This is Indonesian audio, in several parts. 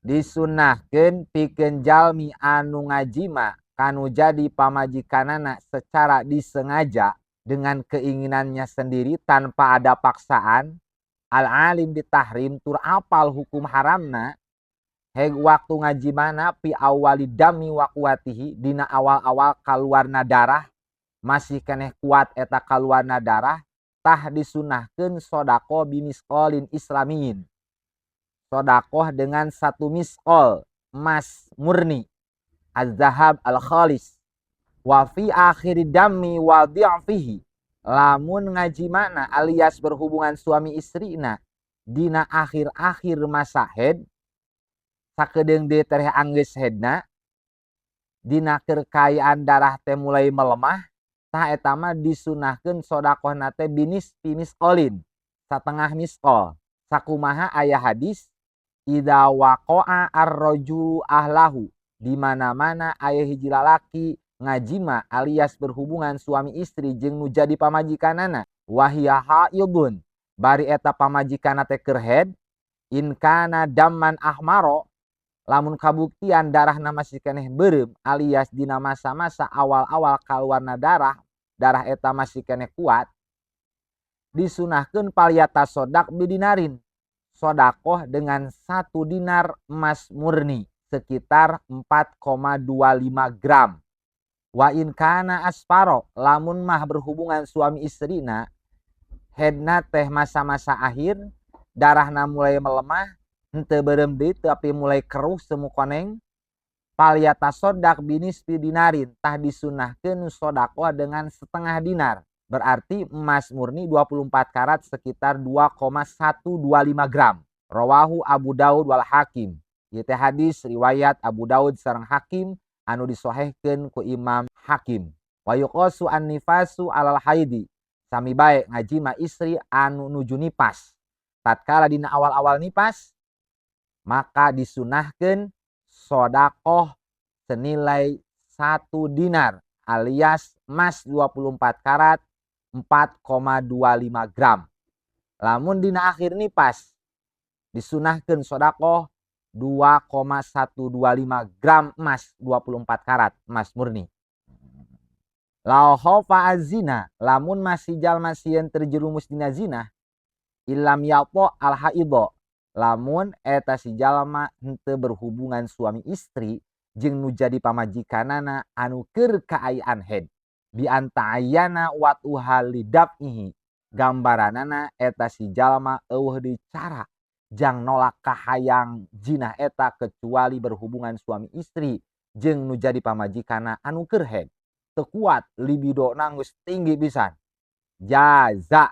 Disunahkeun pikeun jalmi anu ngajima kanu jadi pamajikanana secara disengaja dengan keinginannya sendiri tanpa ada paksaan, al-alim bitahrim tur apal hukum haramna, heg waktu ngajimana pi awali dami wa quwatihi dina awal-awal kaluarna darah, masih keneh kuat eta kaluarna darah, tah disunahkeun sodako bimisqolin islamiyin. Sodakoh dengan satu misqol emas murni, az-zahab al-khalis, wa fi akhir dami wa di'fihi, lamun ngajimana alias berhubungan suami istrina dina akhir-akhir masa haid, sakedeung deui tereh anggeus haidna, dina kerkayaan darah teh mulai melemah, tah eta mah disunahkeun sodakohna teh binisfi misqolin, satengah misqol. Sakumaha aya hadis, idza waqa'a ar-rajulu ahlahu, di mana-mana aya hiji lalaki ngajima alias berhubungan suami istri jeung nu jadi pamajikanana, wahia haidun, bari eta pamajikanna teh keur haid, in kana damman ahmaro, lamun kabuktian darahna masih keneh beureum alias dina masa-masa awal-awal kaluarna darah eta masih keneh kuat, disunahkeun paliyata sodak bidinarin, sodakoh dengan 1 dinar emas murni sekitar 4,25 gram. Wa in kana asparo, lamun mah berhubungan suami istrina haidna teh masa-masa akhir, darahna mulai melemah, henteu beureum deui tapi mulai keruh semu koneng, paliyata sodak binisfi dinarin, tah disunahkeun sodakoh dengan setengah dinar. Berarti emas murni 24 karat sekitar 2,125 gram. Rawahu Abu Daud wal Hakim. Ieu teh hadis riwayat Abu Daud sareng Hakim anu disahihkeun ku Imam Hakim. Wa yuqasu an-nifasu alal haidi. Sami bae ngajima istri anu nuju nipas. Tatkala dina awal-awal nipas, maka disunahkeun sodakoh senilai 1 dinar alias emas 24 karat 4,25 gram. Lamun dina akhir nipas, disunahkeun sodakoh 2,125 gram emas 24 karat emas murni. Lau khofa azina, lamun masih jalma sieun terjerumus dina zina, ilam yapo al haidho, lamun eta si jalma henteu berhubungan suami istri jeung nu jadi pamajikanana anu keur kaayaan haid, bi anta ayana watuha lidaf'ihi, gambaranana eta si jalma eueuh deui cara jang nolak kahayang jinah eta kecuali berhubungan suami istri jeung nu jadi pamajikanna anu keur haid, teu kuat libidona geus tinggi pisan, jaza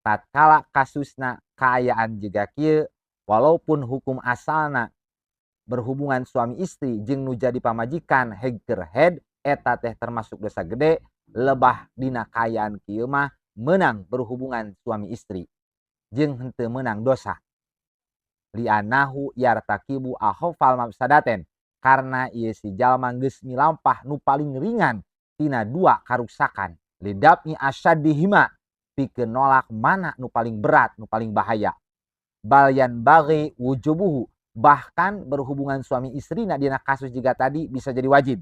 tatkala kasusna kaayaan jiga kieu, walaupun hukum asalna berhubungan suami istri jeung nu jadi pamajikan heg keur haid, eta teh termasuk dosa gede, lebah dina kaayaan kieu mah menang berhubungan suami istri jeung henteu menang dosa. Li'anahu yartakibu akhafal mafsadaten, karena ieu si jalma geus milampah nu paling ringan tina 2 karuksakan, lidapni asyaddihima, pikeun nolak mana nu paling berat, nu paling bahaya. Balyan bagi wujubuhu, bahkan berhubungan suami istri dina kasus jiga tadi bisa jadi wajib.